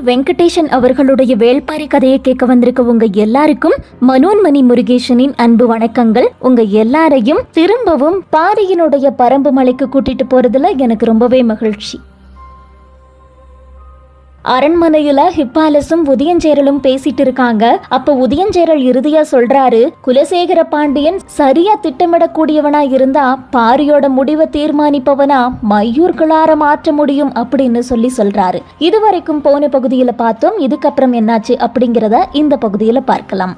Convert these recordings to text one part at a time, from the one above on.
வெங்கடேஷன் அவர்களுடைய வேள்பாரி கதையை கேட்க வந்திருக்க உங்க எல்லாருக்கும் மனோன்மணி முருகேசனின் அன்பு வணக்கங்கள். உங்க எல்லாரையும் திரும்பவும் பாரியினுடைய பரம்பு மலைக்கு கூட்டிட்டு போறதுல எனக்கு ரொம்பவே மகிழ்ச்சி. அரண்மனையில ஹிப்பாலஸும் உதயஞ்சேரலும் பேசிட்டு இருக்காங்க. அப்ப உதயஞ்சேரல் இறுதியா சொல்றாரு, குலசேகர பாண்டியன் சரியா திட்டமிடக்கூடியவனா இருந்தா பாரியோட முடிவை தீர்மானிப்பவனா மையூர்களார மாற்ற முடியும் அப்படின்னு சொல்றாரு. இதுவரைக்கும் போன பகுதியில பார்த்தோம். இதுக்கப்புறம் என்னாச்சு அப்படிங்கிறத இந்த பகுதியில பார்க்கலாம்.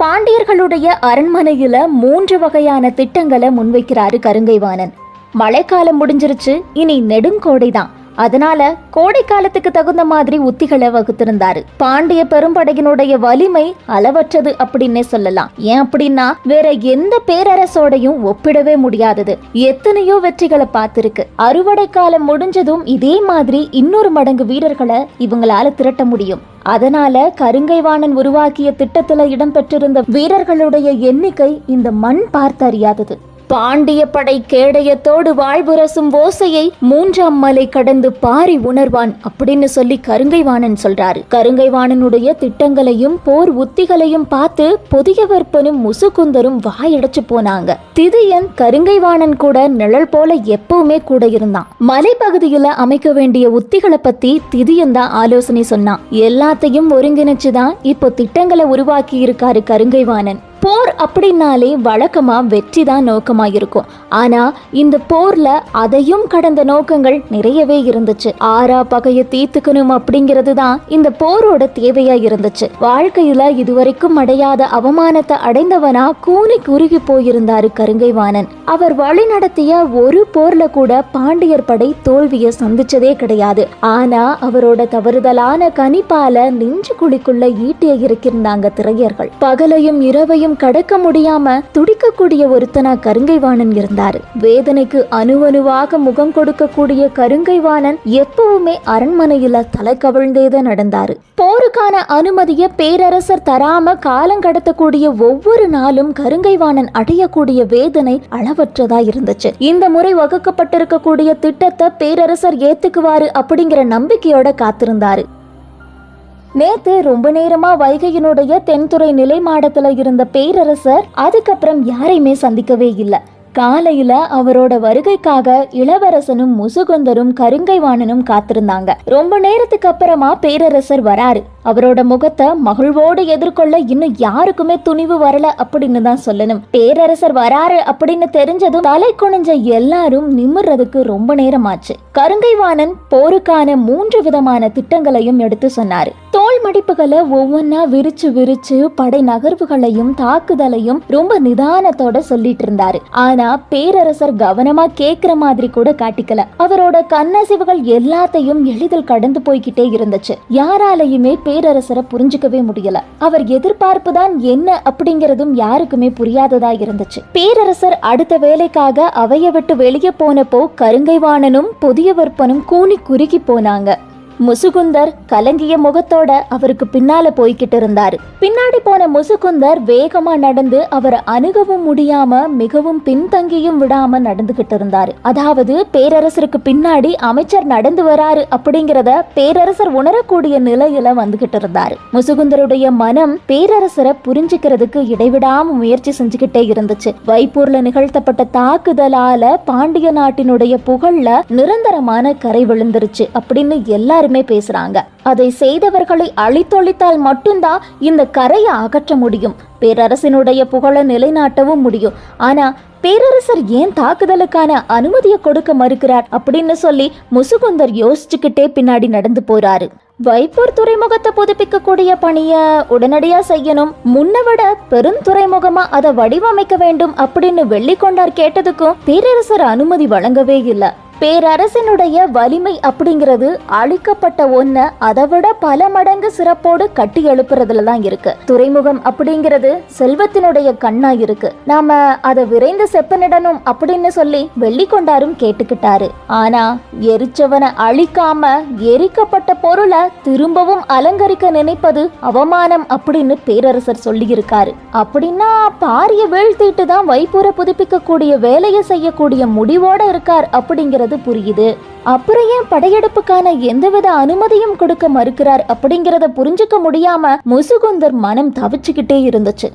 பாண்டியர்களுடைய அரண்மனையில 3 வகையான திட்டங்களை முன்வைக்கிறாரு கருங்கைவாணன். மழைக்காலம் முடிஞ்சிருச்சு, இனி நெடுங்கோடைதான். அதனால கோடை காலத்துக்கு தகுந்த மாதிரி உத்திகளை வகுத்திருந்தாரு. பாண்டிய பெரும்படையினுடைய வலிமை அளவற்றது அப்படின்னே சொல்லலாம். ஏன் அப்படின்னா வேற எந்த பேரரசோடையும் ஒப்பிடவே முடியாதது. எத்தனையோ வெற்றிகளை பார்த்திருக்கு. அறுவடை காலம் முடிஞ்சதும் இதே மாதிரி இன்னொரு மடங்கு வீரர்களை இவங்களால திரட்ட முடியும். அதனால கருங்கைவாணன் உருவாக்கிய திட்டத்துல இடம்பெற்றிருந்த வீரர்களுடைய எண்ணிக்கை இந்த மண் பார்த்தறியாதது. பாண்டிய படை கேடயத்தோடு வாழ்வுரசும் ஓசையை 3ஆம் மலை கடந்து பாரி உணர்வான் அப்படின்னு சொல்லி கருங்கைவாணன் சொல்றாரு. கருங்கைவாணனுடைய திட்டங்களையும் போர் உத்திகளையும் பார்த்து புதியவர்ப்பனும் முசுகுந்தரும் வாயடைச்சு போனாங்க. திதியன் கருங்கைவாணன் கூட நிழல் போல எப்பவுமே கூட இருந்தான். மலைப்பகுதியில அமைக்க வேண்டிய உத்திகளை பத்தி திதியன் தான் ஆலோசனை சொன்னான். எல்லாத்தையும் ஒருங்கிணைச்சுதான் இப்போ திட்டங்களை உருவாக்கி இருக்காரு கருங்கைவாணன். போர் அப்படின்னாலே வழக்கமா வெற்றி தான் நோக்கமா இருக்கும். ஆனா இந்த போர்ல அதையும் கடந்த நோக்கங்கள் நிறையவே இருந்துச்சு. ஆறா பகைய தீர்த்துக்கணும் அப்படிங்கிறது தான் இந்த போரோட தேவையா இருந்துச்சு. வாழ்க்கையில இதுவரைக்கும் அடையாத அவமானத்தை அடைந்தவனா கூனி குறுகி போயிருந்தாரு கருங்கைவாணன். அவர் வழி நடத்திய ஒரு போர்ல கூட பாண்டியர் படை தோல்வியை சந்திச்சதே கிடையாது. ஆனா அவரோட தவறுதலான கனிப்பால நெஞ்சு குழிக்குள்ள ஈட்டிய இருக்கிருந்தாங்க திரையர்கள். பகலையும் இரவையும் கடக்க முடியாம துடிக்கக்கூடிய ஒருத்தனா கருங்கைவாணன் இருந்தாரு. வேதனைக்கு அணுவணுவாக முகம் கொடுக்கக்கூடிய கருங்கைவாணன் எப்பவுமே அரண்மனையில தலை கவிழ்ந்தேத நடந்தாரு. போருக்கான அனுமதியை பேரரசர் தராம காலம் கடத்தக்கூடிய ஒவ்வொரு நாளும் கருங்கைவாணன் அடையக்கூடிய வேதனை அளவற்றதா இருந்துச்சு. இந்த முறை வகுக்கப்பட்டிருக்கக்கூடிய திட்டத்தை பேரரசர் ஏத்துக்குவாரு அப்படிங்கிற நம்பிக்கையோட காத்திருந்தாரு. நேத்து ரொம்ப நேரமா வைகையினுடைய தென்துறை நிலை மாடத்துல இருந்த பேரரசர் அதுக்கப்புறம் யாரையுமே சந்திக்கவே இல்லை. காலையில அவரோட வருகைக்காக இளவரசனும் முசுகுந்தரும் கருங்கைவாணனும் காத்திருந்தாங்க. ரொம்ப நேரத்துக்கு அப்புறமா பேரரசர் வராரு. அவரோட முகத்தை மகிழ்வோடு எதிர்கொள்ள இன்னும் யாருக்குமே துணிவு வரல அப்படின்னு தான் சொல்லணும். பேரரசர் வராரு அப்படின்னு தெரிஞ்சதும் தலை குனிஞ்ச எல்லாரும் நிமிர்றதுக்கு ரொம்ப நேரமாச்சு. கருங்கைவாணன் போருக்கான 3 விதமான திட்டங்களையும் எடுத்து சொன்னாரு. தோல் மடிப்புகளை ஒவ்வொன்னா விரிச்சு படை நகர்வுகளையும் தாக்குதலையும் ரொம்ப நிதானத்தோட சொல்லிட்டு இருந்தாரு. ஆனா பேரரசர் கவனமா கேக்குற மாதிரி கூட காட்டிக்கல. அவரோட கண்ணசிவுகள் எல்லாத்தையும் எளிதில் கடந்து போய்கிட்டே இருந்துச்சு. யாராலையுமே பேரரசரை புரிஞ்சுக்கவே முடியல. அவர் எதிர்பார்ப்பு தான் என்ன அப்படிங்கிறதும் யாருக்குமே புரியாததா இருந்துச்சு. பேரரசர் அடுத்த வேலைக்காக அவைய விட்டு வெளியே போனப்போ கருங்கைவாணனும் புதியவர்ப்பனும் கூனி குறுகி போனாங்க. முசுகுந்தர் கலங்கிய முகத்தோட அவருக்கு பின்னால போய்கிட்டு இருந்தாரு. பின்னாடி போன முசுகுந்தர் வேகமா நடந்து அவரை அணுகவும் முடியாம மிகவும் பின்தங்கியும் விடாம நடந்துகிட்டு இருந்தாரு. அதாவது பேரரசருக்கு பின்னாடி அமைச்சர் நடந்து வராரு அப்படிங்கிறத பேரரசர் உணரக்கூடிய நிலையில வந்துகிட்டு இருந்தாரு. முசுகுந்தருடைய மனம் பேரரசரை புரிஞ்சுக்கிறதுக்கு இடைவிடாம முயற்சி செஞ்சுக்கிட்டே இருந்துச்சு. வைப்பூர்ல நிகழ்த்தப்பட்ட தாக்குதலால பாண்டிய நாட்டினுடைய புகழ்ல நிரந்தரமான கரை விழுந்துருச்சு அப்படின்னு எல்லாரும் பேசுறாங்க. அதை செய்தவர்களை அழித்தொழித்தால் மட்டும்தான் இந்த கரையை அகற்ற முடியும். பேரரசினுடைய புகழை நிலைநாட்டவும் முடியும். ஆனா பேரரசர் ஏன் தாக்குதலுக்கான அனுமதியை கொடுக்க மறுக்கிறார் அப்படின்னு சொல்லி முசுகுந்தர் யோசிச்சுக்கிட்டே பின்னாடி நடந்து போறாரு. வைப்பூர் துறைமுகத்தை புதுப்பிக்கக்கூடிய பணிய உடனடியா செய்யணும், முன்னவிட பெருந்துறைமுகமா அதை வடிவமைக்க வேண்டும் அப்படின்னு வெள்ளிக்கொண்டார் கேட்டதுக்கும் பேரரசர் அனுமதி வழங்கவே இல்லை. பேரரசனுடைய வலிமை அப்படிங்கிறது அழிக்கப்பட்ட ஒன்ன அதை விட பல மடங்கு சிறப்போடு கட்டி எழுப்புறதுல தான் இருக்கு. துறைமுகம் அப்படிங்கிறது செல்வத்தினுடைய கண்ணா இருக்கு. நாம அதை விரைந்து செப்பனிடணும் அப்படின்னு சொல்லி வெள்ளிக்கொண்டாரும் கேட்டுக்கிட்டாரு. ஆனா எரிச்சவனை அழிக்காம எரிக்கப்பட்ட பொருளை திரும்பவும் அலங்கரிக்க நினைப்பது அவமானம் அப்படின்னு பேரரசர் சொல்லி இருக்காரு. அப்படின்னா பாரிய வீழ்த்திட்டு தான் வைப்பூரை புதுப்பிக்க கூடிய வேலையை செய்யக்கூடிய முடிவோட இருக்கார் அப்படிங்கிறது அப்படிங்கிறது புரியுது. அப்புறம் ஏன் படையெடுப்புக்கான எந்தவித அனுமதியும் கொடுக்க மறுக்கிறார் அப்படிங்கிறத புரிஞ்சுக்க முடியாம முசுகுந்தர் மனம் தவிச்சுக்கிட்டே இருந்துச்சு.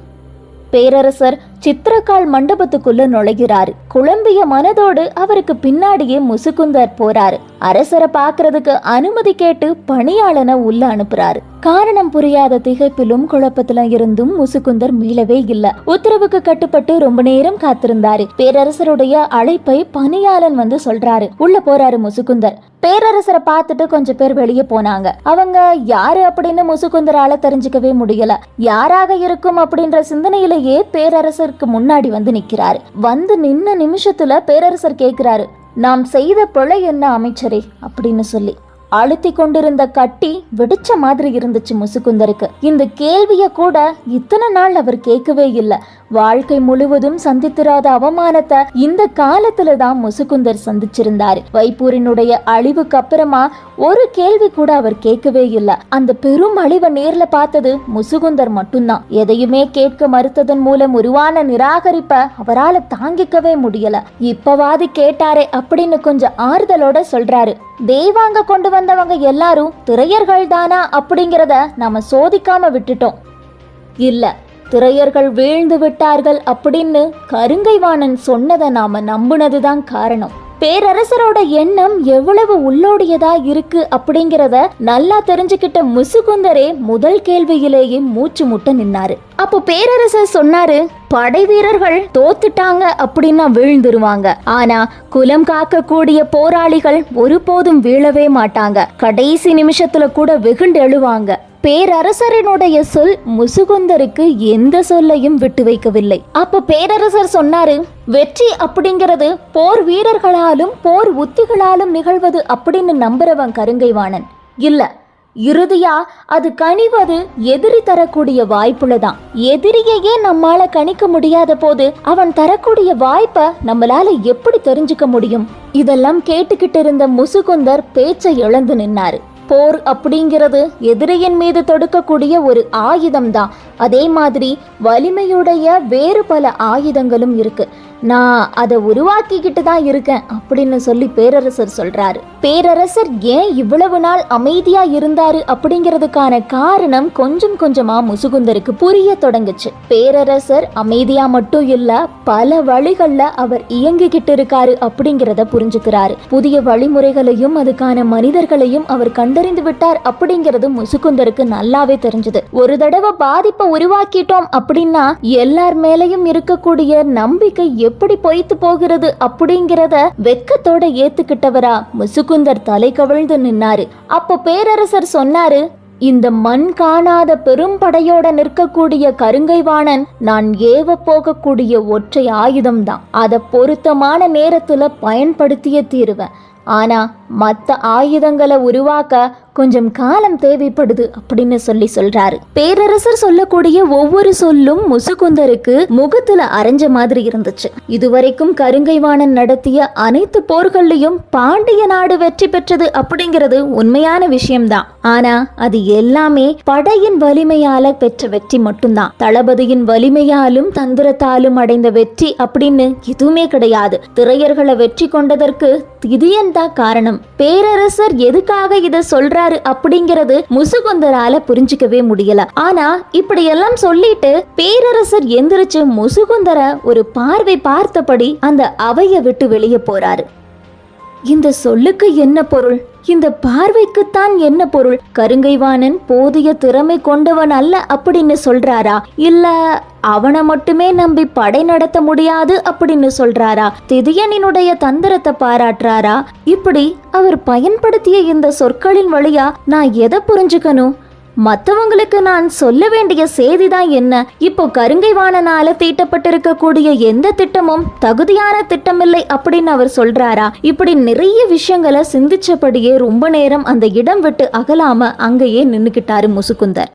பேரரசர் சித்திரக்கால் மண்டபத்துக்குள்ள நுழைகிறாரு. குழம்பிய மனதோடு அவருக்கு பின்னாடியே முசுகுந்தர் போறாரு. அரசரை பாக்குறதுக்கு அனுமதி கேட்டு பணியாளனை உள்ள அனுப்புறாரு. காரணம் புரியாத திகைப்பிலும் குழப்பத்திலும் இருந்தும் முசுகுந்தர் மீளவே இல்ல. உத்தரவுக்கு கட்டுப்பட்டு ரொம்ப நேரம் காத்திருந்தாரு. பேரரசருடைய அழைப்பை பணியாளன் வந்து சொல்றாரு. உள்ள போறாரு முசுகுந்தர். பேரரசரை பார்த்துட்டு கொஞ்சம் பேர் வெளியே போனாங்க. அவங்க யாரு அப்படின்னு முசுகுந்தரால தெரிஞ்சுக்கவே முடியல. யாராக இருக்கும் அப்படின்ற சிந்தனையிலேயே பேரரசருக்கு முன்னாடி வந்து நிக்கிறாரு. வந்து நின்ன நிமிஷத்துல பேரரசர் கேட்கிறாரு, நாம் செய்த பிழை என்ன அமைச்சரே அப்படின்னு சொல்லி. அழுத்தி கொண்டிருந்த கட்டி வெடிச்ச மாதிரி இருந்துச்சு முசுகுந்தருக்கு. இந்த கேள்விய கூட இத்தனை நாள் அவர் கேட்கவே இல்லை. வாழ்க்கை முழுவதும் சந்தித்திராத அவமானத்தை இந்த காலத்துல தான் முசுகுந்தர் சந்திச்சிருந்தாரு. வைப்பூரினுடைய அழிவுக்கு அப்புறமா ஒரு கேள்வி கூட அவர் கேட்கவே இல்லை. அந்த பெரும் அழிவை நேர்ல பார்த்தது முசுகுந்தர் மட்டும்தான். எதையுமே கேட்க மறுத்ததன் மூலம் உருவான நிராகரிப்ப அவரால் தாங்கிக்கவே முடியல. இப்பவாது கேட்டாரே அப்படின்னு கொஞ்சம் ஆறுதலோட சொல்றாரு. தெய்வாங்க கொண்டு வந்தவங்க எல்லாரும் திரையர்கள் தானா அப்படிங்கிறத நாம சோதிக்காம விட்டுட்டோம். இல்ல, திரையர்கள் வீழ்ந்து விட்டார்கள் அப்படின்னு கருங்கைவாணன் சொன்னதை நாம நம்புனதுதான் காரணம். பேரரசரோட எண்ணம் எவ்வளவு உள்ளோடியதா இருக்கு அப்படிங்கிறத நல்லா தெரிஞ்சுக்கிட்ட முசுகுந்தரே முதல் கேள்வியிலேயே மூச்சு முட்ட நின்னாரு. அப்போ பேரரசர் சொன்னாரு, படை வீரர்கள் தோத்துட்டாங்க அப்படின்னா வீழ்ந்துருவாங்க. ஆனா குலம் காக்கக்கூடிய போராளிகள் ஒருபோதும் வீழவே மாட்டாங்க. கடைசி நிமிஷத்துல கூட வெகுண்டு எழுவாங்க. பேரரசரினுடைய சொல் முசுகுந்தருக்கு எந்த சொல்லையும் விட்டு வைக்கவில்லை. அப்ப பேரரசர் சொன்னாரு, வெற்றி அப்படிங்கிறது போர் வீரர்களாலும் போர் உத்திகளாலும் நிகழ்வது அப்படின்னு நம்புறவன் கருங்கைவாணன் இல்ல. இறுதியா அது கனிவது எதிரி தரக்கூடிய வாய்ப்புலதான். எதிரியையே நம்மால கணிக்க முடியாத போது அவன் தரக்கூடிய வாய்ப்பை நம்மளால எப்படி தெரிஞ்சுக்க முடியும்? இதெல்லாம் கேட்டுக்கிட்டு இருந்த முசுகுந்தர் பேச்சை இழந்து நின்னாரு. போர் அப்படிங்கிறது எதிரியின் மீது தொடுக்கக்கூடிய ஒரு ஆயுதம் தான். அதே மாதிரி வலிமையுடைய வேறு பல ஆயுதங்களும் இருக்கு. நான் அதை உருவாக்கிக்கிட்டு தான் இருக்கேன் அப்படின்னு சொல்லி பேரரசர் சொல்றாரு. பேரரசர் ஏன் இவ்வளவு நாள் அமைதியா இருந்தாரு அப்படிங்கிறதுக்கான காரணம் கொஞ்சம் கொஞ்சமா முசுகுந்தருக்கு புரிய தொடங்குச்சு. பேரரசர் அமைதியா மட்டும் இல்ல, பல வழிகள்ல அவர் இயங்கிக்கிட்டு இருக்காரு அப்படிங்கிறத புரிஞ்சுக்கிறாரு. புதிய வழிமுறைகளையும் அதுக்கான மனிதர்களையும் அவர் கண்டறிந்து விட்டார் அப்படிங்கிறது முசுகுந்தருக்கு நல்லாவே தெரிஞ்சது. ஒரு தடவை பாதிப்பை உருவாக்கிட்டோம் அப்படின்னா எல்லார் மேலையும் இருக்கக்கூடிய நம்பிக்கை எப்படி பொய்த்து போகிறது அப்படிங்கிறத வெக்கத்தோட ஏத்துக்கிட்டவரா முசுகுந்தர் தலை கவிழ்ந்து நின்னாரு. அப்போ பேரரசர் சொன்னாரு, இந்த மண் காணாத பெரும் படையோட நிற்கக்கூடிய கருங்கைவாணன் நான் ஏவ போகக்கூடிய ஒற்றை ஆயுதம் தான். அதை பொருத்தமான நேரத்துல பயன்படுத்திய தீருவேன். ஆனா மற்ற ஆயுதங்களை உருவாக்க கொஞ்சம் காலம் தேவைப்படுது அப்படின்னு சொல்றாரு. பேரரசர் சொல்லக்கூடிய ஒவ்வொரு சொல்லும் முசுகுந்தருக்கு முகத்துல அரைஞ்ச மாதிரி இருந்துச்சு. இதுவரைக்கும் கருங்கைவாணன் நடத்திய அனைத்து போர்கள்லயும் பாண்டிய நாடு வெற்றி பெற்றது அப்படிங்கிறது உண்மையான விஷயம்தான். ஆனா அது எல்லாமே படையின் வலிமையால பெற்ற வெற்றி மட்டும்தான். தளபதியின் வலிமையாலும் தந்திரத்தாலும் அடைந்த வெற்றி அப்படின்னு எதுவுமே கிடையாது. திரையர்களை வெற்றி கொண்டதற்கு திதியன் தான் காரணம். பேரரசர் எதுக்காக இதை சொல்றாரு அப்படிங்கிறது முசுகுந்தரால புரிஞ்சிக்கவே முடியல. ஆனா இப்படி எல்லாம் சொல்லிட்டு பேரரசர் எந்திரிச்சு முசுகுந்தர ஒரு பார்வை பார்த்தபடி அந்த அவையை விட்டு வெளியே போறாரு. இந்த சொல்லுக்கு என்ன பொருள்? இந்த பார்வைக்குத்தான் என்ன பொருள்? கருங்கைவாணன் போதிய திறமை கொண்டவன் அல்ல அப்படின்னு சொல்றாரா? இல்ல அவனை மட்டுமே நம்பி படை நடத்த முடியாது அப்படின்னு சொல்றாரா? திதியனினுடைய தந்திரத்தை பாராட்டுறாரா? இப்படி அவர் பயன்படுத்திய இந்த சொற்களின் வழியா நான் எதை புரிஞ்சுக்கணும்? மற்றவங்களுக்கு நான் சொல்ல வேண்டிய செய்திதான் என்ன? இப்போ கருங்கைவாணனால தீட்டப்பட்டிருக்கக்கூடிய எந்த திட்டமும் தகுதியான திட்டமில்லை அப்படின்னு அவர் சொல்றாரா? இப்படி நிறைய விஷயங்களை சிந்திச்சபடியே ரொம்ப நேரம் அந்த இடம் விட்டு அகலாம அங்கேயே நின்னுக்கிட்டாரு முசுகுந்தர்.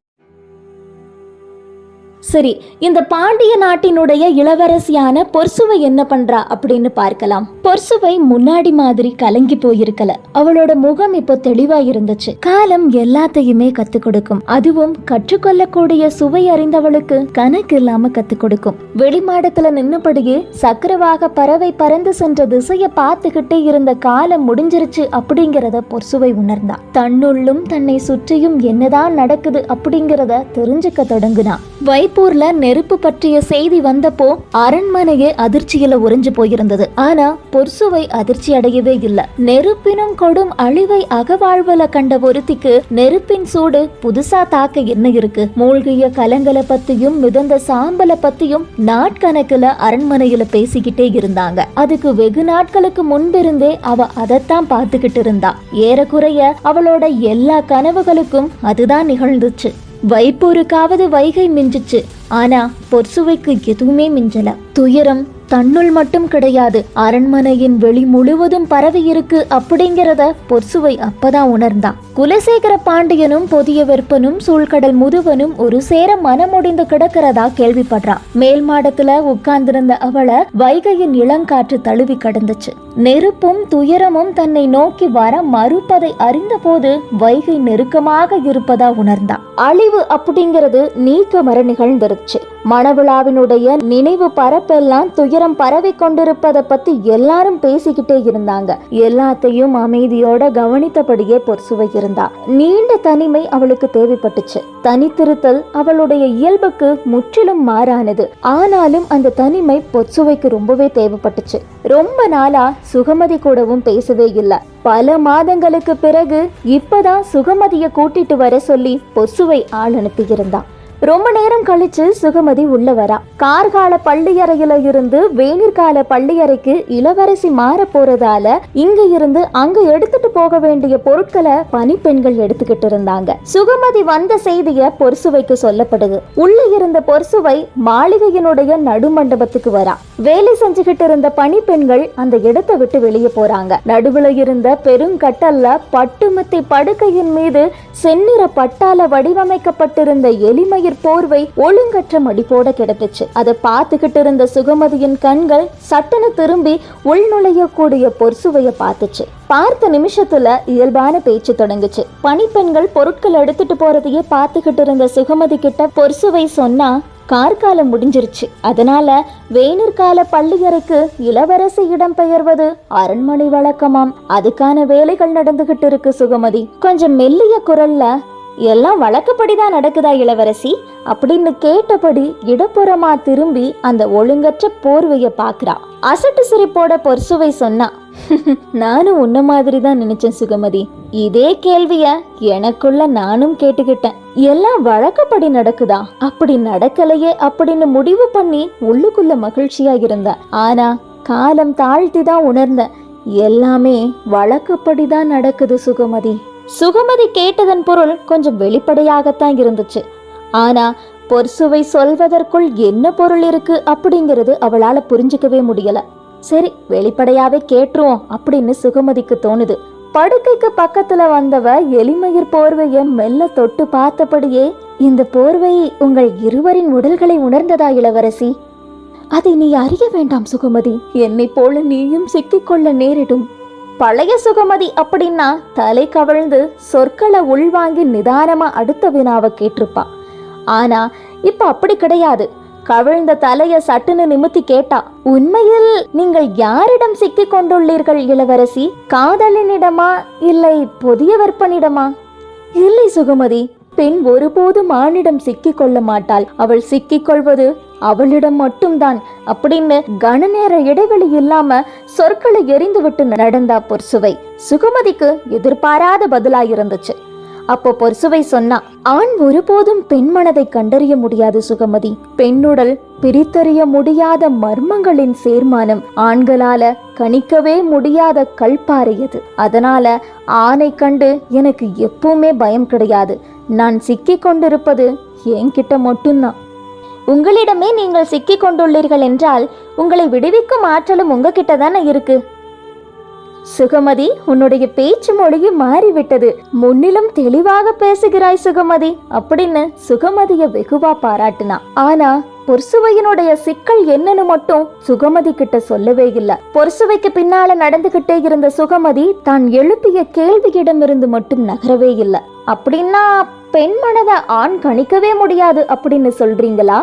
சரி, இந்த பாண்டிய நாட்டினுடைய இளவரசியான பொர்சுவை என்ன பண்றா அப்படின்னு பார்க்கலாம். பொர்சுவை முன்னாடி மாதிரி கலங்கி போயிருக்கல. அவளோட முகம் இப்போ தெளிவா இருந்துச்சு. காலம் எல்லாத்தையுமே கத்து கொடுக்கும். அதுவும் கற்றுக்கொள்ளக்கூடிய சுவை அறிந்தவளுக்கு கணக்கு இல்லாம கத்து கொடுக்கும். வெளிமாடத்துல நின்னபடியே சக்கரவாக பறவை பறந்து சென்ற திசையை பார்த்துக்கிட்டே இருந்த காலம் முடிஞ்சிருச்சு அப்படிங்கிறத பொர்சுவை உணர்ந்தா. தன்னுள்ளும் தன்னை சுற்றியும் என்னதான் நடக்குது அப்படிங்கிறத தெரிஞ்சுக்க தொடங்குனா. வைப்பூர்ல நெருப்பு பற்றிய செய்தி வந்தப்போ அரண்மனையே அதிர்ச்சியில உறைஞ்சு போயிருந்தது. ஆனா பொர்சுவை அதிர்ச்சி அடையவே இல்ல. நெருப்பினும் கொடும் அழிவை அகவாழ்வுல கண்ட ஒருத்திக்கு நெருப்பின் சூடு புதுசா தாக்க என்ன இருக்கு? மூழ்கிய கலங்களை பத்தியும் மிதந்த சாம்பலை பத்தியும் நாட்கணக்குல அரண்மனையில பேசிக்கிட்டே இருந்தாங்க. அதுக்கு வெகு நாட்களுக்கு முன்பிருந்தே அவ அதைத்தான் பார்த்துக்கிட்டு இருந்தா. ஏறக்குறைய அவளோட எல்லா கனவுகளுக்கும் அதுதான் நிகழ்ந்துச்சு. வைப்பூருக்காவது வைகை மிஞ்சிச்சு. ஆனா பொர்சுவைக்கு எதுவுமே மிஞ்சல. துயரம் தன்னுள் மட்டும் கிடையாது, அரண்மனையின் வெளி முழுவதும் பரவி இருக்கு அப்படிங்கிறத பொர்சுவை அப்பதான் உணர்ந்தா. குலசேகர பாண்டியனும் பொதிய வெப்பனும் சூழ்கடல் முதுவனும் ஒரு சேர மனமுடிந்து கிடக்கிறதா கேள்விப்படுறா. மேல் மாடத்துல உட்கார்ந்திருந்த அவளை வைகையின் இளங்காற்று தழுவி கடந்துச்சு. நெருப்பும் துயரமும் தன்னை நோக்கி வர மறுப்பதை அறிந்த போது வைகை நெருக்கமாக இருப்பதா உணர்ந்தா. அழிவு அப்படிங்கிறது நீக்க மர நிகழ்ந்துருச்சு. மணவிழாவினுடைய நினைவு பரப்பெல்லாம் துயரம் பரவி கொண்டிருப்பதை பத்தி எல்லாரும் பேசிக்கிட்டே இருந்தாங்க. எல்லாத்தையும் அமைதியோட கவனித்தபடியே பொர்சுவை இருந்தா. நீண்ட தனிமை அவளுக்கு தேவைப்பட்டுச்சு. தனித்திருத்தல் அவளுடைய இயல்புக்கு முற்றிலும் மாறானது. ஆனாலும் அந்த தனிமை பொர்சுவைக்கு ரொம்பவே தேவைப்பட்டுச்சு. ரொம்ப நாளா சுகமதி கூடவும் பேசவே இல்லை. பல மாதங்களுக்கு பிறகு இப்பதான் சுகமதியை கூட்டிட்டு வர சொல்லி பொர்சுவை ஆள் அனுப்பியிருந்தா. ரொம்ப நேரம் கழிச்சு சுகமதி உள்ள வரா. கார்கால பள்ளியறையில இருந்து வேணிற்கால பள்ளியறைக்கு இளவரசி மாற போறதால இங்க இருந்து அங்க எடுத்துட்டு போக வேண்டிய பொருட்களை பணிப்பெண்கள் எடுத்துக்கிட்டு இருந்தாங்க. சுகமதி வந்த செய்திய பொர்சுவைக்கு சொல்லப்படுது. உள்ள இருந்த பொர்சுவை மாளிகையினுடைய நடுமண்டபத்துக்கு வரா. வேலை செஞ்சுக்கிட்டு இருந்த பணிப்பெண்கள் அந்த இடத்தை விட்டு வெளியே போறாங்க. நடுவுல இருந்த பெருங்கட்டல்ல பட்டுமத்தி படுக்கையின் மீது செந்நிற பட்டால வடிவமைக்கப்பட்டிருந்த எளிமையில் போர்வை ஒழுங்கற்ற மடிப்போட கிடந்துச்சு. அதை பார்த்துக்கிட்டு இருந்த சுகமதியின் கண்கள் சட்டன திரும்பி உள்நுழையக்கூடிய பொர்சுவைய பார்த்துச்சு. பார்த்த நிமிஷத்துல இயல்பான பேச்சு தொடங்குச்சு. பணிப்பெண்கள் பொருட்கள் எடுத்துட்டு போறதையே பார்த்துக்கிட்டு இருந்த சுகமதி கிட்ட பொர்சுவை சொன்னா, கார்காலம் முடிஞ்சிருச்சு. அதனால வேணிற்கால பள்ளியறைக்கு இளவரசி இடம் பெயர்வது அரண்மனை வழக்கமாம். அதுக்கான வேலைகள் நடந்துகிட்டு இருக்கு சுகமதி. கொஞ்சம் மெல்லிய குரல்ல, எல்லாம் வழக்கப்படிதான் நடக்குதா இளவரசி அப்படின்னு கேட்டபடி இடப்புறமா திரும்பி அந்த ஒழுங்கற்ற போர்வைய பாக்குறா. அசட்டு சிரிப்போட பொர்சுவை சொன்னா, நானும் உன்ன மாதிரி தான் நினைச்சேன் சுகமதி. இதே கேள்விய எனக்குள்ள நானும் கேட்டுக்கிட்டேன். எல்லாம் வழக்கப்படி நடக்குதா? அப்படி நடக்கலையே அப்படின்னு முடிவு பண்ணி உள்ளுக்குள்ள மகிழ்ச்சியா இருந்த. ஆனா காலம் தாழ்த்தி தான் உணர்ந்த, எல்லாமே வழக்கப்படிதான் நடக்குது சுகமதி. சுகமதி கேட்டதன் பொருள் கொஞ்சம் வெளிப்படையாகத்தான் இருந்துச்சு. ஆனா பொர்சுவை சொல்வதற்குள் என்ன பொருள் இருக்கு அப்படிங்கிறது அவளால புரிஞ்சுக்கவே முடியல. சரி, வெளிப்படையாவே கேட்டுருவோம் அப்படின்னு சுகமதிக்கு தோணுது. படுக்கைக்கு பக்கத்துல வந்தவ எளிமையர் போர்வையை மெல்ல தொட்டு பார்த்தபடியே, இந்த போர்வை உங்கள் இருவரின் உடல்களை உணர்ந்ததா இளவரசி? அதை நீ அறிய வேண்டாம் சுகமதி. என்னை போல நீயும் சிக்கிக்கொள்ள நேரிடும். பழைய சுகமதி அப்படின்னா தலை கவிழ்ந்து சொற்களை உள்வாங்கி நிதானமா அடுத்த வினாவை கேட்டிருப்பா. ஆனா இப்ப அப்படி கிடையாது. கவிழ்ந்த தலைய சட்டுன்னு நிமித்தி கேட்டா, உண்மையில் நீங்கள் யாரிடம் சிக்கி கொண்டுள்ளீர்கள் இளவரசி? காதலனிடமா இல்லை பொதிய வெப்பனிடமா? இல்லை சுகமதி, பெண் ஒருபோதும் ஆணிடம் சிக்கிக் கொள்ள மாட்டாள். அவள் சிக்கிக் கொள்வது அவளிடம் மட்டும்தான் அப்படின்னு கணநேர இடைவெளி இல்லாம சொற்களை எரிந்துவிட்டு நடந்தா பொர்சுவை. சுகமதிக்கு எதிர்பாராத பதிலாயிருந்துச்சு. அப்போ பொர்சுவை சொன்னா, ஆண் ஒருபோதும் பெண் மனதை கண்டறிய முடியாது சுகமதி. பெண்ணுடல் பிரித்தறிய முடியாத மர்மங்களின் சேர்மானம். ஆண்களால கணிக்கவே முடியாத கல்பாறையது. அதனால ஆணை கண்டு எனக்கு எப்பவுமே பயம் கிடையாது. நான் சிக்கி கொண்டிருப்பது என்கிட்ட மட்டும்தான். உங்களிடமே நீங்கள் சிக்கி கொண்டுள்ளீர்கள் என்றால் உங்களை விடுவிக்கும் ஆற்றலும் உங்ககிட்ட தானே இருக்கு. சுகமதி, உன்னுடைய பேச்சு மொழியை மாறிவிட்டது. முன்னிலும் தெளிவாக பேசுகிறாய் சுகமதி அப்படின்னு சுகமதிய வெகுவா பாராட்டினா. ஆனா பொர்சுவையினுடைய சிக்கல் என்னன்னு மட்டும் சுகமதி கிட்ட சொல்லவே இல்லை. பொர்சுவைக்கு பின்னால நடந்துகிட்டே இருந்த சுகமதி தான் எழுப்பிய கேள்வியிடமிருந்து மட்டும் நகரவே இல்லை. அப்படின்னா பெண் மனதை ஆண் கணிக்கவே முடியாது அப்படின்னு சொல்றீங்களா?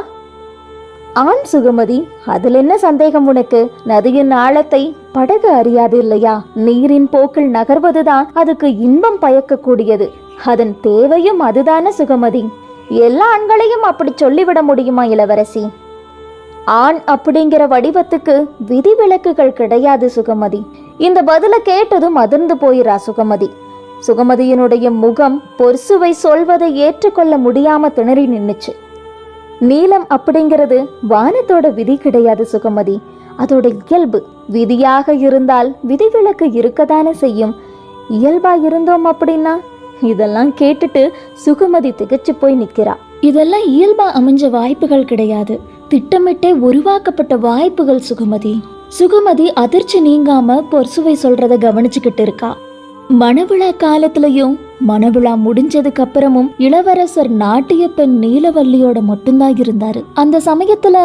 ஆண் சுகமதி, அதுல என்ன சந்தேகம் உனக்கு? நதியின் ஆழத்தை படகு அறியாது இல்லையா? நீரின் போக்கில் நகர்வதுதான் அதுக்கு இன்பம் பயக்கக்கூடியது. அதன் தேவையும் அதுதானே சுகமதி. எல்லா ஆண்களையும் அப்படி சொல்லிவிட முடியுமா இளவரசி? ஆண் அப்படிங்கிற வடிவத்துக்கு விதிவிலக்குகள் கிடையாது சுகமதி. இந்த பதில கேட்டதும் அதிர்ந்து போயிரா சுகமதி. சுகமதியினுடைய முகம் பொர்சுவை சொல்வதை ஏற்றுக்கொள்ள முடியாம திணறி நின்னுச்சு. நீலம் அப்படிங்கிறது வானத்தோட விதி கிடையாது சுகமதி, அதோட இயல்பு. விதியாக இருந்தால் விதிவிலக்கு இருக்கத்தானே செய்யும். இயல்பா இருந்தோம் அப்படின்னா? இதெல்லாம் கேட்டுட்டு சுகமதி திகச்சு போய் நிக்கிறா. இதெல்லாம் இயல்பா அமைஞ்ச வாய்ப்புகள் கிடையாது, திட்டமிட்டே உருவாக்கப்பட்ட வாய்ப்புகள் சுகமதி. சுகமதி அதிர்ச்சி நீங்காம பொர்சுவை சொல்றத கவனிச்சுக்கிட்டு இருக்கா. மணவிழா காலத்திலையும் மணவிழா முடிஞ்சதுக்கு அப்புறமும் இளவரசர் நாட்டிய பெண் நீலவல்லியோட மட்டும்தான் இருந்தாரு. அந்த சமயத்துல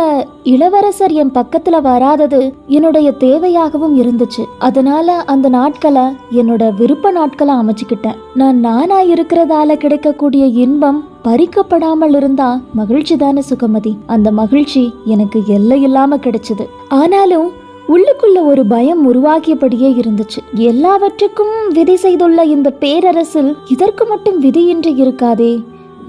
இளவரசர் என் பக்கத்துல வராதது என்னுடைய தேவையாகவும் இருந்துச்சு. அதனால அந்த நாட்களை என்னோட விருப்ப நாட்களை அமைச்சுக்கிட்டேன். நான் நானா இருக்கிறதால கிடைக்கக்கூடிய இன்பம் பறிக்கப்படாமல் இருந்தா மகிழ்ச்சி தானே சுகமதி. அந்த மகிழ்ச்சி எனக்கு எல்லை இல்லாம கிடைச்சது. ஆனாலும் உள்ளுக்குள்ள ஒரு பயம் உருவாகியபடியே இருந்துச்சு. எல்லாவற்றுக்கும் விதி செய்துள்ள இந்த பேரரசில் இதற்கு மட்டும் விதியின்றி இருக்காதே,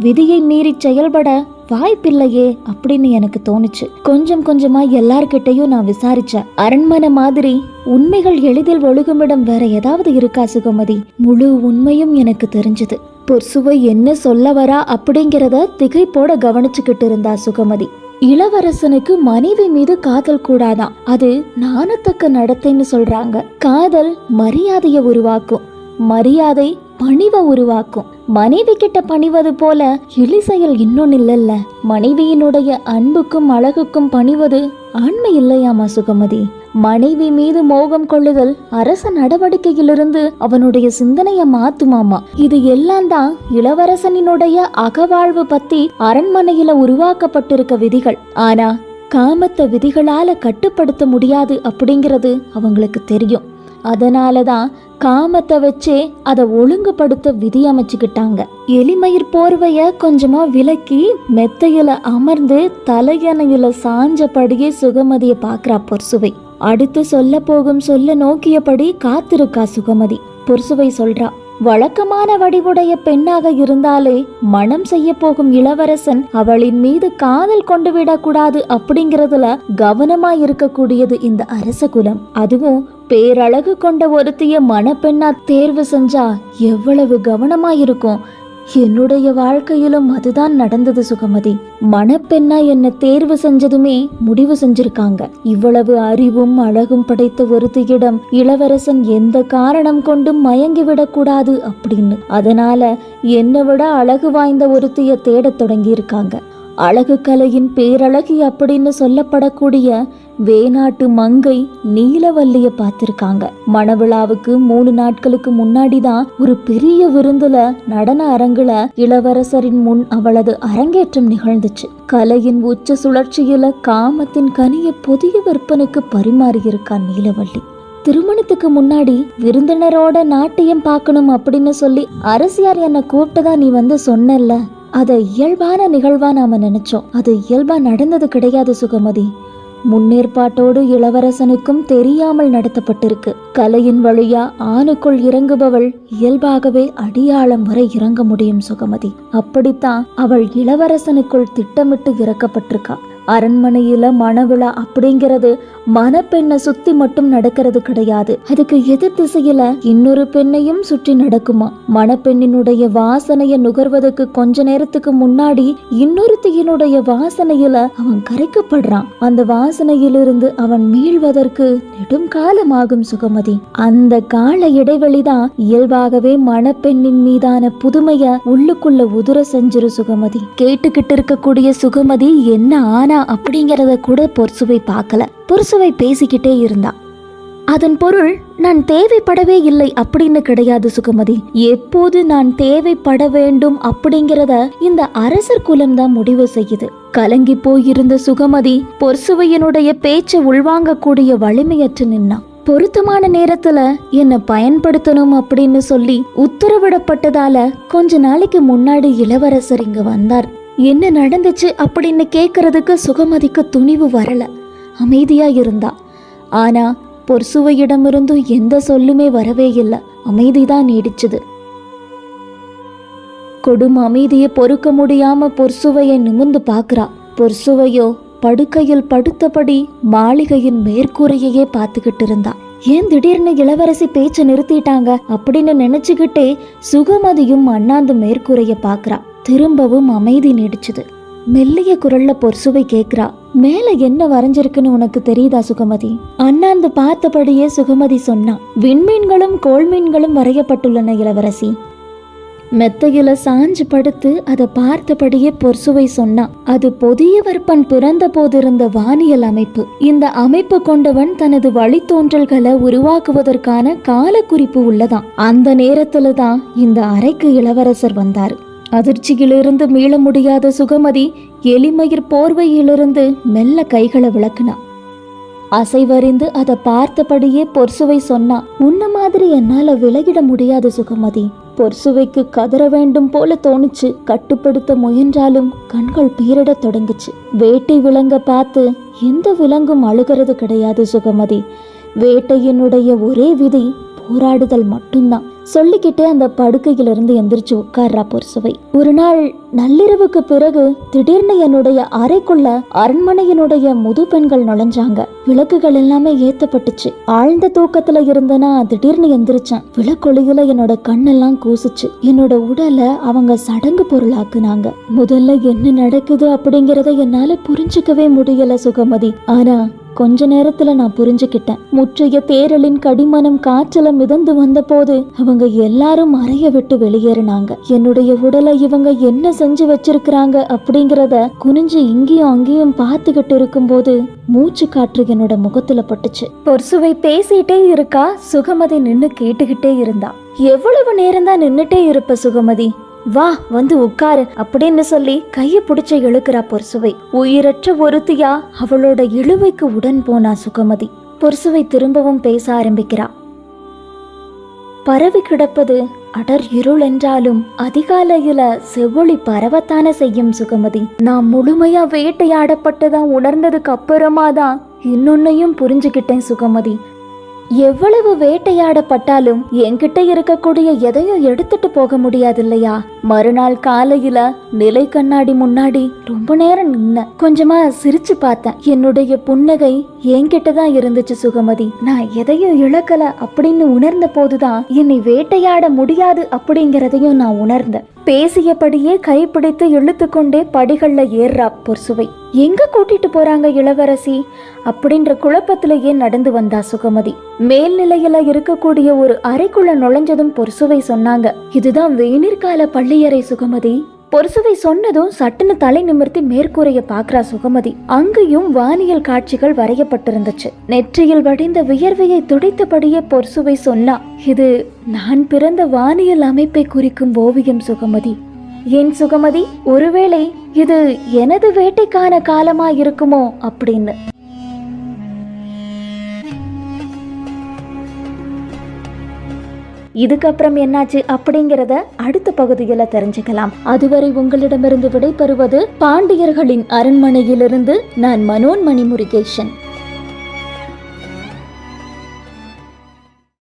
விதியை மீறி செயல்பட வாய்ப்பில்லையே அப்படின்னு எனக்கு தோணுச்சு. கொஞ்சம் கொஞ்சமா எல்லார்கிட்டையும் நான் விசாரிச்சேன். அரண்மனை மாதிரி உண்மைகள் எளிதில் ஒழுகுமிடம் வேற ஏதாவது இருக்கா சுகமதி? முழு உண்மையும் எனக்கு தெரிஞ்சது. பொர்சுவை என்ன சொல்ல வரா அப்படிங்கிறத திகைப்போட கவனிச்சுக்கிட்டு இருந்தா சுகமதி. இளவரசனுக்கு மனைவி மீது காதல் கூடாதான், அது நாணத்தக்க நடத்தைன்னு சொல்றாங்க. காதல் மரியாதையை உருவாக்கும், மரியாதை பணிவை உருவாக்கும். மனைவி கிட்ட பணிவது போல இழி செயல் இன்னொன்னு இல்லல்ல. மனைவியினுடைய அன்புக்கும் அழகுக்கும் பணிவது ஆண்மை இல்லையாமா சுகமதி? மனைவி மீது மோகம் கொள்ளுதல் அரச நடவடிக்கையிலிருந்து அவனுடைய சிந்தனைய மாத்துமாமா. இது எல்லாம் தான் இளவரசனினுடைய அகவாழ்வு பத்தி அரண்மனையில உருவாக்கப்பட்டிருக்க விதிகள். ஆனா காமத்தை விதிகளால கட்டுப்படுத்த முடியாது அப்படிங்கிறது அவங்களுக்கு தெரியும். அதனாலதான் காமத்தை வச்சே அதை ஒழுங்குபடுத்த விதி அமைச்சுக்கிட்டாங்க. எலிமயிர் போர்வைய கொஞ்சமா விலக்கி மெத்தையில அமர்ந்து தலையணையில சாஞ்சபடியே சுகமதிய பாக்குறா பொர்சுவை. அடுத்து சொல்ல போகும் சொல்ல நோக்கியபடி காத்திருக்கா சுகமதி. பொர்சுவை சொல்றா, வழக்கமான வடிவுடைய பெண்ணாக இருந்தாலே மனம் செய்ய போகும் இளவரசன் அவளின் மீது காதல் கொண்டு விடக்கூடாது அப்படிங்கறதுல கவனமா இருக்கக்கூடியது இந்த அரச குலம். அதுவும் பேரழகு கொண்ட ஒருத்திய மணப்பெண்ணா தேர்வு செஞ்சா எவ்வளவு கவனமா இருக்கும். என்னுடைய வாழ்க்கையிலும் அதுதான் நடந்தது சுகமதி. மணப்பெண்ணா என்ன தேர்வு செஞ்சதுமே முடிவு செஞ்சிருக்காங்க. இவ்வளவு அறிவும் அழகும் படைத்த ஒருத்தியிடம் இளவரசன் எந்த காரணம் கொண்டும் மயங்கிவிடக் கூடாது அப்படின்னு. அதனால என்னை விட அழகு வாய்ந்த ஒருத்திய தேடத் தொடங்கி இருக்காங்க. அழகு கலையின் பேரழகி அப்படின்னு சொல்லப்படக்கூடிய வேணாட்டு மங்கை நீலவல்லிய பார்த்திருக்காங்க. மணவிழாவுக்கு 3 நாட்களுக்கு முன்னாடிதான் ஒரு பெரிய விருந்துல நடன அரங்குல இளவரசரின் முன் அவளது அரங்கேற்றம் நிகழ்ந்துச்சு. கலையின் உச்ச சுழற்சியில காமத்தின் கனிய புதிய விற்பனுக்கு பரிமாறி இருக்கா நீலவல்லி. திருமணத்துக்கு முன்னாடி விருந்தினரோட நாட்டியம் பார்க்கணும் அப்படின்னு சொல்லி அரசியார் என்னை கூப்பிட்டதா நீ வந்து சொன்னல, அதை இயல்பான நிகழ்வா நாம நினைச்சோம். அது இயல்பா நடந்தது கிடையாது சுகமதி. முன்னேற்பாட்டோடு இளவரசனுக்கும் தெரியாமல் நடத்தப்பட்டிருக்கு. கலையின் வழியா ஆணுக்குள் இறங்குபவள் இயல்பாகவே அடியாளம் வரை இறங்க முடியும் சுகமதி. அப்படித்தான் அவள் இளவரசனுக்குள் திட்டமிட்டு இறக்கப்பட்டிருக்கா. அரண்மனையில மணவிழா அப்படிங்கிறது மணப்பெண்ணை சுத்தி மட்டும் நடக்கிறது கிடையாது. அதுக்கு எதிர் திசையில இன்னொரு பெண்ணையும் சுற்றி நடக்குமா. மணப்பெண்ணினுடைய வாசனைய நுகர்வதற்கு கொஞ்ச நேரத்துக்கு முன்னாடி இன்னொருத்தியினுடைய வாசனையில அவன் கரைக்கப்படுறான். அந்த வாசனையிலிருந்து அவன் மீள்வதற்கு நெடும் காலமாகும் சுகமதி. அந்த கால இடைவெளிதான் இயல்பாகவே மணப்பெண்ணின் மீதான புதுமைய உள்ளுக்குள்ள உதுர செஞ்சிரு சுகமதி. கேட்டுக்கிட்டு இருக்கக்கூடிய சுகமதி என்ன ஆனா அப்படிங்கறத கூட பொர்சுவை பார்க்கல. பொர்சுவை பேசிக்கிட்டே இருந்தா. அதன் பொருள் நான் தேவைப்படவே இல்லை அப்படின்னு கிடையாது சுகமதி. எப்போது நான் தேவைப்பட வேண்டும் அப்படிங்கிறத இந்த அரசர் குலம்தான் முடிவு செய்யுது. கலங்கி போயிருந்த சுகமதி பொற்சுவையனுடைய பேச்சை உள்வாங்கக்கூடிய வலிமையற்று நின்னா. பொருத்தமான நேரத்துல என்ன பயன்படுத்தணும் அப்படின்னு சொல்லி உத்தரவிடப்பட்டதால கொஞ்ச நாளைக்கு முன்னாடி இளவரசர் இங்க வந்தார். என்ன நடந்துச்சு அப்படின்னு கேக்குறதுக்கு சுகமதிக்கு துணிவு வரல. அமைதியா இருந்தா. ஆனா பொற்சுவையிடமிருந்தும் எந்த சொல்லுமே வரவே இல்லை. அமைதிதான் நீடிச்சது. கொடும் அமைதியை பொறுக்க முடியாம பொற்சுவையை நிமிர்ந்து பாக்குறா. பொற்சுவையோ படுக்கையில் படுத்தபடி மாளிகையின் மேற்கூரையே பார்த்துக்கிட்டு இருந்தா. ஏன் திடீர்னு இளவரசி பேச்சை நிறுத்திட்டாங்க அப்படின்னு நினைச்சுக்கிட்டே சுகமதியும் அண்ணாந்து மேற்கூரைய பாக்குறா. திரும்பவும் அமைதி நீடிச்சது. மெல்லிய குரல்ல பொற்சுவை கேக்குறா, மேல என்ன வரைஞ்சிருக்குன்னு உனக்கு தெரியுதா சுகமதி? அண்ணாந்து பார்த்தபடியே சுகமதி சொன்னா, விண்மீன்களும் கோள்மீன்களும் வரையப்பட்டுள்ளன இளவரசி. மெத்தையில சாஞ்சு படுத்து அதை பார்த்தபடியே பொற்சுவை சொன்னா, அது பொதியவர்பன் பிறந்த போதிருந்த வானியல் அமைப்பு. இந்த அமைப்பு கொண்டவன் தனது வழித்தோன்றல்களை உருவாக்குவதற்கான கால குறிப்பு உள்ளதாம். அந்த நேரத்துல தான் இந்த அறைக்கு இளவரசர் வந்தாரு. அதிர்ச்சியிலிருந்து மீள முடியாத சுகமதி எலிமயிர் போர்வையிலிருந்து மெல்ல கைகளை விளக்குனா. அசைவறிந்து அதை பார்த்தபடியே பொற்சுவை சொன்னா, உன்ன மாதிரி என்னால விலகிட முடியாது சுகமதி. பொற்சுவைக்கு கதற வேண்டும் போல தோணுச்சு. கட்டுப்படுத்த முயன்றாலும் கண்கள் பீரிட தொடங்குச்சு. வேட்டை விலங்க பார்த்து எந்த விலங்கும் அழுகிறது கிடையாது சுகமதி. வேட்டையினுடைய ஒரே விதி போராடுதல் மட்டும்தான். சொல்லிக்கிட்டே அந்த படுக்கையிலிருந்து எந்திரிச்சு உட்கார்றா பொற்சுவை. ஒரு நாள் நள்ளிரவுக்கு பிறகு திடீர்னு என்னுடைய அறைக்குள்ள அரண்மனையினுடைய முது பெண்கள் நுழைஞ்சாங்க. விளக்குகள் எல்லாமே ஏத்தப்பட்டுச்சு. ஆழ்ந்த தூக்கத்துல இருந்தனா திடீர்னு எந்திரிச்சேன். விளக்கொளியில என்னோட கண்ணெல்லாம் கூசுச்சு. என்னோட உடலை அவங்க சடங்கு பொருளாக்குனாங்க. முதல்ல என்ன நடக்குது அப்படிங்கறத என்னால புரிஞ்சுக்கவே முடியல சுகமதி. ஆனா கொஞ்ச நேரத்துல நான் புரிஞ்சுக்கிட்டேன். முற்றைய தேரலின் கடிமனம் காற்றுல மிதந்து வந்த போது அவங்க எல்லாரும் அறைய விட்டு வெளியேறினாங்க. என்னுடைய உடலை இவங்க என்ன செஞ்சு வச்சிருக்கிறாங்க அப்படிங்கறத குனிஞ்சு இங்கேயும் அங்கேயும் பார்த்துக்கிட்டு இருக்கும் போது மூச்சு காற்று என்னோட முகத்துல பட்டுச்சு. பொற்சுவை பேசிட்டே இருக்கா. சுகமதி நின்னு கேட்டுக்கிட்டே இருந்தா. எவ்வளவு நேரம் தான் நின்னுட்டே இருப்ப சுகமதி? வா வந்து உட்காரு அப்படின்னு சொல்லி கைய பிடிச்ச இழுக்கிறா பொற்சுவை. உயிரற்ற ஒருத்தியா அவளோட இழுவைக்கு உடன் போனா சுகமதி. பொற்சுவை திரும்பவும் பேச ஆரம்பிக்கிறா. பரவி கிடப்பது அடர் இருள் என்றாலும் அதிகாலையில செவ்வொளி பரவத்தான செய்யும் சுகமதி. நான் முழுமையா வேட்டையாடப்பட்டதான் உணர்ந்ததுக்கு அப்புறமா தான் இன்னொன்னையும் புரிஞ்சுக்கிட்டேன் சுகமதி. எவ்வளவு வேட்டையாடப்பட்டாலும் என்கிட்ட இருக்கக்கூடிய எதையும் எடுத்துட்டு போக முடியாது இல்லையா? மறுநாள் காலையில நிலை கண்ணாடி முன்னாடி ரொம்ப நேரம் நின்ன. கொஞ்சமா சிரிச்சு பார்த்தேன். என்னுடைய புன்னகை என்கிட்டதான் இருந்துச்சு சுகமதி. நான் எதையும் இழக்கல அப்படின்னு உணர்ந்த போதுதான் என்னை வேட்டையாட முடியாது அப்படிங்கிறதையும் நான் உணர்ந்தேன். பேசியபடியே கைப்பிடித்து இழுத்து கொண்டே படிகள்ல ஏறா பொற்சுவை. எங்க கூட்டிட்டு போறாங்க இளவரசி அப்படின்ற குழப்பத்திலேயே நடந்து வந்தா சுகமதி. மேல்நிலையில இருக்கக்கூடிய ஒரு அறைக்குள்ள நுழைஞ்சதும் பொற்சுவை சொன்னாங்க, இதுதான் வேநீர்கால பள்ளியறை சுகமதி. பொற்சுவை சொன்னதும் சட்டுன்னு தலை நிமிர்த்தி மேற்கூரைய பாக்குறா சுகமதி. அங்கேயும் வானியல் காட்சிகள் வரையப்பட்டிருந்துச்சு. நெற்றியில் வடிந்த வியர்வையை துடைத்தபடியே பொற்சுவை சொன்னா, இது நான் பிறந்த வானியல் அமைப்பை குறிக்கும் ஓவியம் சுகமதி. ஏன் சுகமதி, ஒருவேளை இது எனது வேட்டைக்கான காலமா இருக்குமோ அப்படின்னு. இதுக்கப்புறம் என்னாச்சு அப்படிங்கிறத அடுத்த பகுதியில தெரிஞ்சுக்கலாம். அதுவரை உங்களிடமிருந்து விடைபெறுவது பாண்டியர்களின் அரண்மனையிலிருந்து நான் மனோன்மணி முருகேசன்.